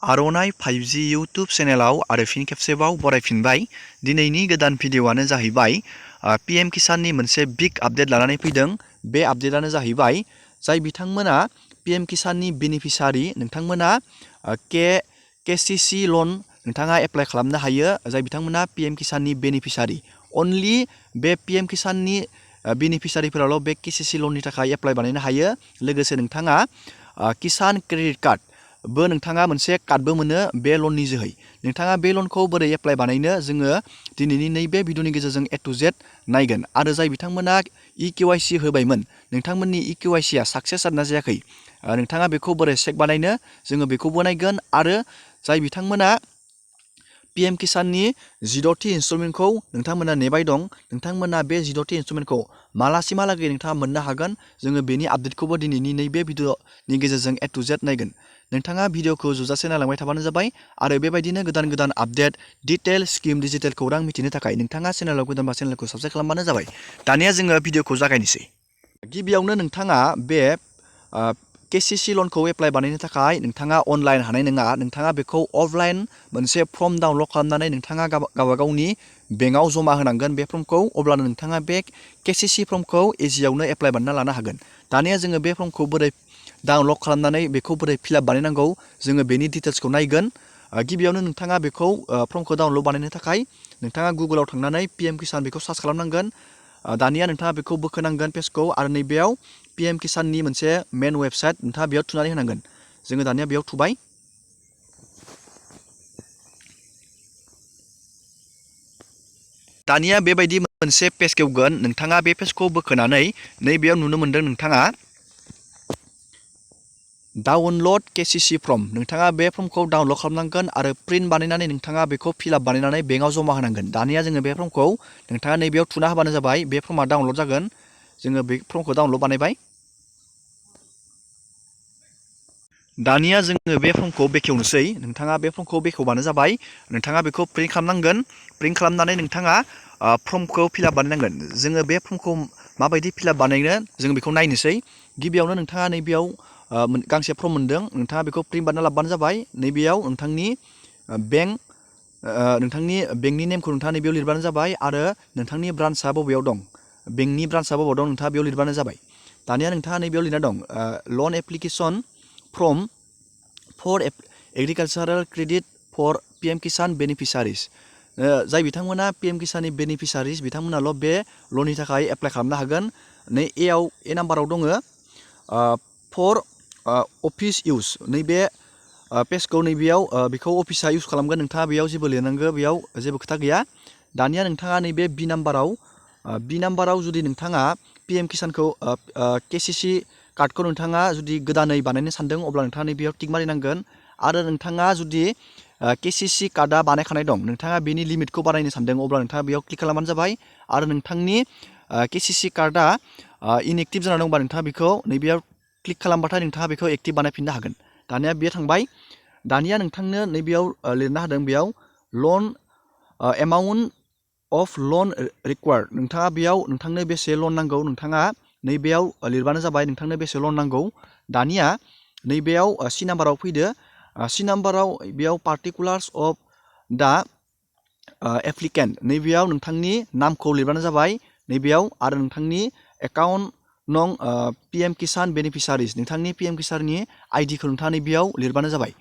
आर'नाइ 5G YouTube चेनेलाव आरो फिन खेबसेबाव बरायफिनबाय। दिनैनि गोदान भिडिअ'आनो जाहैबाय PM किसाननि मोनसे बिग आपडेट लानानै फैदों। बे आपडेटआनो जाहैबाय जाय बिथांमोना PM किसाननि बेनिफिसारि नोंथांमोना KCC लन नोंथाङा एप्लाइ खालामनो हायो। जाय बिथांमोना PM किसाननि बेनिफिसारि अनलि बे PM किसाननि बेनिफिसारिफोराल' बे KCC लननि थाखाय एप्लाइ बानायनो हायो। लोगोसे नोंथाङा किसान क्रेडिट कार्ड बो नोंथाङा मोनसे कार्डबो मोनो बे लननि जोहै। नोंथाङा बे लनखौ बोरै एप्लाइ बानायनो जोङो दिनैनि नैबे भिडिअनि गेजेरजों A to Z नायगोन। आरो जाय बिथांमोना EKYC होबायमोन नोंथांमोननि EKYC आ साक्सेस जादोंना जायाखै नोंथाङा बेखौ बोरै चेक बानायनो जोङो बेखौबो नायगोन। आरो जाय बिथांमोना PM किसाननि 16थि इनस्टलमेन्टखौ नोंथांमोना नेबाय दं नोंथांमोना बे 16थि इनस्टलमेन्टखौ मालासिमहालागै नोंथाङा मोननो हागोन जोङो बेनि आपडेटखौबो दिनैनि नैबे भिडिअनि गेजेरजों A to Z नायगोन। नोंथाङा भिडिअखौ जोबजासे नायलांबाय थाबानो जाबाय। आरो बेबायदिनो गोदान गोदान आपडेट डिटेल स्किम डिजिटेल खौरां मिथिनो थाखाय नोंथाङा चेनेलाव गोदानबा चेनेलखौ साबस्क्राइब खालामबानो जाबाय। दानिया जोङो भिडिअखौ जागायनोसै। गिबियावनो नोंथाङा बे KCC लनखौ एप्लाइ बानायनो थाखाय नोंथाङा अनलाइन हानाय नङा। नोंथाङा बेखौ अफलाइन मोनसे फर्म डाउनलड खालामनानै नोंथाङा गावबा गावनि बेंकआव जमा होनांगोन बे फर्मखौ। अब्लानो नोंथाङा बे KCC फर्मखौ इजियावनो एप्लाइ बानायना लानो हागोन। दानिया जोङो बे फर्मखौ बोरै डाउनलड खालामनानै बेखौ बोरै फिलआप बानायनांगौ जोङो बेनि डिटेल्सखौ नायगोन। गिबियावनो नोंथाङा बेखौ फर्मखौ डाउनलड बानायनो थाखाय नोंथाङा गुगोलाव थांनानै PM किसान बेखौ सार्च खालामनांगोन। दानिया नोंथाङा बेखौ बोखोनांगोन पेजखौ आरो नैबेयाव PM किसाननि मोनसे मेन वेबसाइट नोंथाङा बेयाव थुनानै होनांगोन। जोङो दानिया बेयाव थुबाय। दानिया बेबायदि मोनसे पेज खेवगोन। नोंथाङा बे पेजखौ बोखोनानै नैबेयाव नुनो मोनदों नोंथाङा डाउनलड KCC फर्म। नोंथाङा बे फर्मखौ डाउनलड खालामनांगोन आरो प्रिन्ट बानायनानै नोंथाङा बेखौ फिलआप बानायनानै बेंकआव जमा होनांगोन। दानिया जोङो बे फर्मखौ नोंथाङा नैबेयाव थुना होबानो जाबाय। बे फर्मा डाउनलड जागोन। जोङो बे फर्मखौ डाउनलड बानायबाय। दानिया जोङो बे फर्मखौ बेखेवनोसै। नोंथाङा बे फर्मखौ बेखेवबानो जाबाय। नोंथाङा बेखौ प्रिन्ट खालामनांगोन। प्रिन्ट खालामनानै नोंथाङा फर्मखौ फिलआप बानायनांगोन। जोङो बे फर्मखौ माबायदि फिलआप बानायनो जों बेखौ नायनोसै। गिबियावनो नोंथाङा नैबेयाव गांसे फर्म मोनदों नोंथाङा बेखौ प्रिन्ट बानायना लाबानो जाबाय। नैबेयाव नोंथांनि बेंकनि नेमखौ नोंथाङा नैबेयाव लिरबानो जाबाय आरो नोंथांनि ब्रान्चआ बबेयाव दं बेंकनि ब्रान्चआ बबेयाव दं नोंथाङा बेयाव लिरबानो जाबाय। दानिया नोंथाङा नैबेयाव लिरना दं लन application from for agricultural credit for PM Kisan beneficiaries. जाय बिथांमोना PM किसाननि बेनिफिसारिस बिथांमोनाल' बे लननि थाखाय एप्लाइ खालामनो हागोन। नै ए नाम्बाराव दङ फर अफिस इउस। नैबे पेजखौ नैबेयाव बेखौ अफिसा इउस खालामगोन। नोंथाङा बेयाव जेबो लिरनांगौ बेयाव जेबो खोथा गैया। दानिया नोंथाङा नैबे बि नाम्बाराव जुदि नोंथाङा PM किसानखौ KCC कार्डखौ नोंथाङा जुदि गोदानै बानायनो सानदों अब्ला नोंथाङा नैबेयाव टिक मारिनांगोन। आरो नोंथाङा जुदि KCC कार्डआ बानायखानाय दं नोंथाङा बेनि लिमिटखौ बारायनो सानदों अब्ला नोंथाङा बेयाव क्लिक खालामबानो जाबाय। आरो नोंथांनि KCC कार्डआ इनएक्टिभ जाना दंबा नोंथाङा बेखौ नैबेयाव क्लिक खालामबाथाय नोंथाङा बेखौ एक्टिभ बानायफिननो हागोन। दानिया बेयो थांबाय। दानिया नोंथांनो नैबेयाव लिरना होदों बेयाव लन एमाउन्ट अफ लन रिक्वायर्ड। नोंथाङा बेयाव नोंथांनो बेसे लन नांगौ नोंथाङा नैबेयाव लिरबानो जाबाय नोंथांनो बेसे लन नांगौ। दानिया नैबेयाव C नाम्बाराव फैदो। C नाम्बाराव बेयाव पार्टिकुलार्स अफ दा एप्लिकेन्ट नैबेयाव नोंथांनि नामखौ लिरबानो जाबाय नैबेयाव। आरो नोंथांनि एकाउन्ट नं PM किसान बेनिफिसारिस नोंथांनि PM किसाननि आइडिखौ नोंथाङा नैबेयाव लिरबानो जाबाय।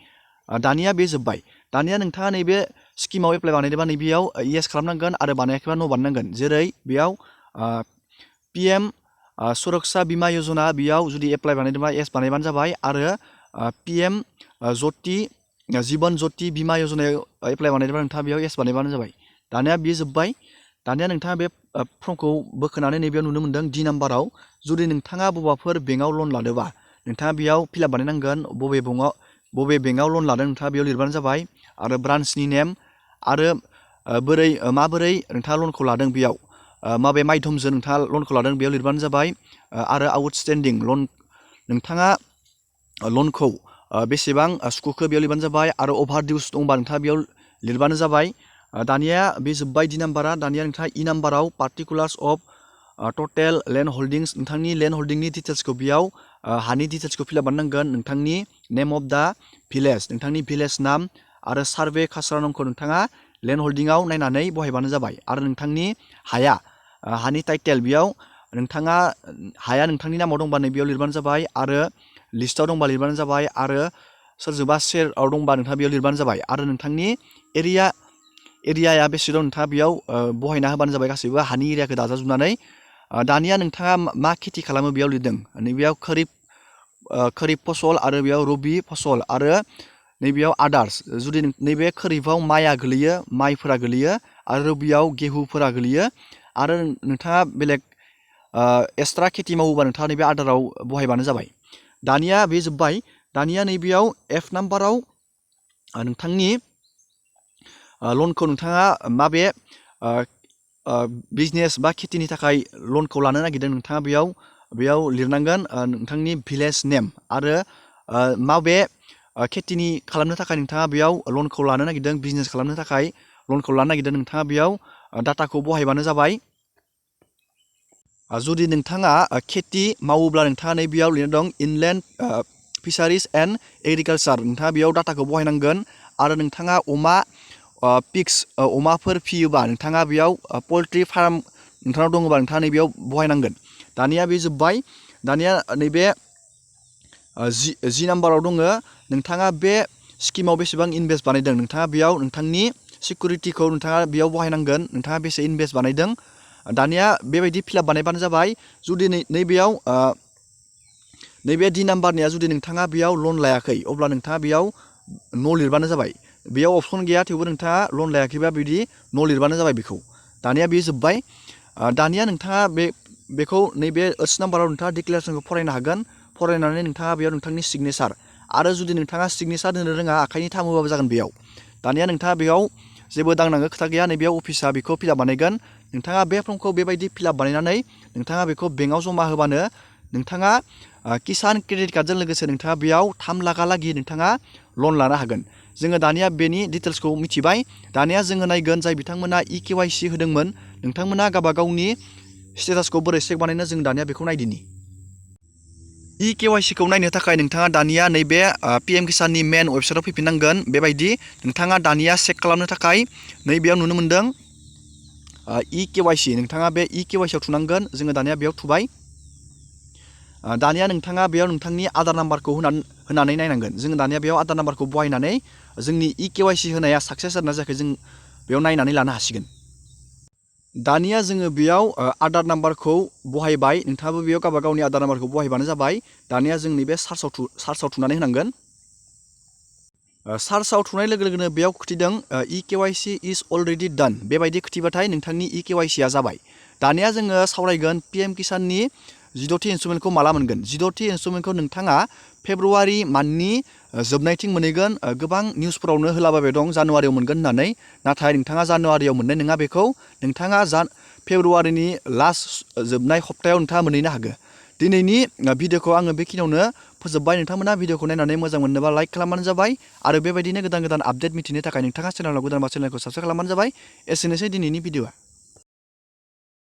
दानिया बे जोब्बाय। दानिया नोंथाङा नैबे स्किमाव एप्लाइ बानायनोबा नैबेयाव येस खालामनांगोन आरो बानायाखैबा नो बानायनांगोन। जेरै बेयाव PM सुरक्षा बीमा यजना बेयाव जुदि एप्लाइ बानायदोंबा येस बानायबानो जाबाय। आरो PM जीवन ज्योति बीमा यजनायाव एप्लाइ बानायदोंबा नोंथाङा बेयाव येस बानायबानो जाबाय। दानिया बेयो जोब्बाय। दानिया नोंथाङा बे फर्मखौ बोखोनानै नैबेयाव नुनो मोनदों D नाम्बाराव जुदि नोंथाङा बबाफोर बेंकआव लन लादोंबा नोंथाङा बेयाव फिलआप बानायनांगोन। बबे बेंकआव लन लादों नोंथाङा बेयाव लिरबानो जाबाय। आरो ब्रान्चनि नेम आरो माबोरै नोंथाङा लनखौ लादों बेयाव माबे माध्यमजों नोंथाङा लनखौ लादों बेयाव लिरबानो जाबाय। आरो आउटस्टेन्डिं लन नोंथाङा लनखौ बेसेबां सुख'खो बेयाव लिरबानो जाबाय। आरो अभार डिउस दंबा नोंथाङा बेयाव लिरबानो जाबाय। दानिया बे जोब्बाय D नाम्बारा। दानिया नोंथाङा E नाम्बाराव पार्टिकुलार्स अफ टटेल लेन्ड हल्डिंस नोंथांनि लेन्ड हल्डिंनि डिटेल्सखौ बेयाव हानि डिटेल्सखौ फिलआप बानायनांगोन नोंथांनि नेम अफ दा भिलेज नोंथांनि भिलेज नाम आरो सार्भे खासरा नंखौ नोंथाङा लेन्ड हल्डिंआव नायनानै बहायबानो जाबाय आरो नोंथांनि हाया हानि टाइटेल बेयाव नोंथाङा हाया नोंथांनि नामाव दंबा बेयाव लिरबानो जाबाय आरो लिस्टआव दंबा लिरबानो जाबाय आरो सोरजोंबा शेयारआव दंबा नोंथाङा बेयाव लिरबानो जाबाय आरो नोंथांनि एरियाया बेसे दं नोंथाङा बेयाव बहायना होबानो जाबाय गासैबो हानि एरियाखौ दाजाजोबनानै दानिया नोंथाङा मा खेथि खालामो बेयाव लिरदों नैबेयाव खरिफ फसल आरो बेयाव रबि फसल आरो नैबेयाव आदार्स जुदि नैबे खरिफआव माइआ गोलैयो माइफोरा गोलैयो आरो रबियाव गेहुफोरा गोलैयो आरो नोंथाङा बेलेग एक्सट्रा खेथि मावोबा नोंथाङा नैबे आदाराव बहायबानो जाबाय दानिया बे जोब्बाय दानिया नैबेयाव एफ नाम्बाराव नोंथांनि लनखौ नोंथाङा माबे बिजनेस बा खेथिनि थाखाय लनखौ लानो नागिरदों नोंथाङा बेयाव लिरनांगोन नोंथांनि भिलेज नेम आरो माबे खेथिनि खालामनो थाखाय नोंथाङा बेयाव लनखौ लानो नागिरदों बिजनेस खालामनो थाखाय लनखौ लानो नागिरदों नोंथाङा बेयाव डाटाखौ बहायबानो जाबाय जुदि नोंथाङा खेथि मावोब्ला नोंथाङा नैबेयाव लिरना दं इनलेन्ड फिसारिज एन्ड एग्रिकालचार नोंथाङा बेयाव डाटाखौ बहायनांगोन आरो नोंथाङा पिग्स अमाफोर फियोबा नोंथाङा बेयाव पल्ट्रि फार्म नोंथांनाव दङबा नोंथाङा नैबेयाव बहायनांगोन दानिया बे जोब्बाय दानिया नैबे जि नाम्बाराव दङ नोंथाङा बे स्किमाव बेसेबां इनभेस्ट बानायदों नोंथाङा बेयाव नोंथांनि सिकिउरिटिखौ नोंथाङा बेयाव बहायनांगोन नोंथाङा बेसे इनभेस्ट बानायदों दानिया बेबायदि फिलआप बानायबानो जाबाय जुदि नैबेयाव नैबे डि नाम्बारनिया जुदि नोंथाङा बेयाव लन लायाखै अब्ला नोंथाङा बेयाव न' लिरबानो जाबाय बेयाव अपसन गैया थेवबो नोंथाङा लन लायाखैबा बिदि न' लिरबानो जाबाय बेखौ दानिया बे जोब्बाय दानिया नोंथाङा बेखौ नैबे ओस नाम्बाराव नोंथाङा डिक्लेरेसनखौ फरायनो हागोन फरायनानै नोंथाङा बेयाव नोंथांनि सिगनेसार आरो जुदि नोंथाङा सिगनेसार होनो रोङा आखाइनि थामोबाबो जागोन बेयाव दानिया नोंथाङा बेयाव जेबो दांनांगौ खोथा गैया नैबेयाव अफिसा बेखौ फिलआप बानायगोन नोंथाङा बे फर्मखौ बेबायदि फिलआप बानायनानै नोंथाङा बेखौ बेंकआव जमा होबानो नोंथाङा किसान क्रेडिट कार्डजों लोगोसे नोंथाङा बेयाव 3 लाखहालागै नोंथाङा लन लानो हागोन जोङो दानिया बेनि डिटेल्सखौ मिथिबाय दानिया जोङो नायगोन जाय बिथांमोना EKYC होदोंमोन नोंथांमोना गावबा गावनि स्टेटासखौ बोरै चेक बानायनो जों दानिया बेखौ नायदिनि EKYCखौ नायनो थाखाय नोंथाङा दानिया नैबे PM किसाननि मेन वेबसाइटआव फैफिननांगोन बेबायदि नोंथाङा दानिया चेक खालामनो थाखाय नैबेयाव नुनो मोनदों EKYC नोंथाङा बे EKYC आव थुनांगोन जोङो दानिया बेयाव थुबाय दानिया नोंथाङा बेयाव नोंथांनि आधार नाम्बारखौ होनानै नायनांगोन जोङो दानिया बेयाव आधार नाम्बारखौ बहायनानै जोंनि EKYC होनाया साक्सेस जादोंना जायाखै जों बेयाव नायनानै लानो हासिगोन दानिया जोङो बेयाव आधार नाम्बारखौ बहायबाय नोंथाङाबो बेयाव गावबा गावनि आधार नाम्बारखौ बहायबानो जाबाय दानिया जों नैबे सार्चआव थुनानै होनांगोन सार्चआव थुनाय लोगो लोगोनो बेयाव खिथिदों EKYC इज अलरेडि डान बेबायदि खिथिबाथाय नोंथांनि EKYCआ जाबाय दानिया जोङो सावरायगोन PM किसाननि 16थि इनस्टलमेन्टखौ माला मोनगोन 16थि इनस्टलमेन्टखौ नोंथाङा फेब्रुवारि मान्थनि जोबनायथिं मोनहैगोन गोबां निउसफोरावनो होलाबायबाय दं जानुवारियाव मोनगोन होननानै नाथाय नोंथाङा जानुवारियाव मोननाय नङा बेखौ नोंथाङा फेब्रुवारिनि लास्ट जोबनाय सप्तायाव नोंथाङा मोनहैनो हागौ दिनैनि भिडिअखौ आङो बेखिनियावनो फोजोबबाय नोंथांमोना भिडिअखौ नायनानै मोजां मोनोबा लाइक खालामबानो जाबाय आरो बेबायदिनो गोदान गोदान आपडेट मिथिनो थाखाय नोंथाङा चेनेलाव गोदानबा चेनेलखौ साबस्क्राइब खालामबानो जाबाय एसेनोसै दिनैनि भिडिअआ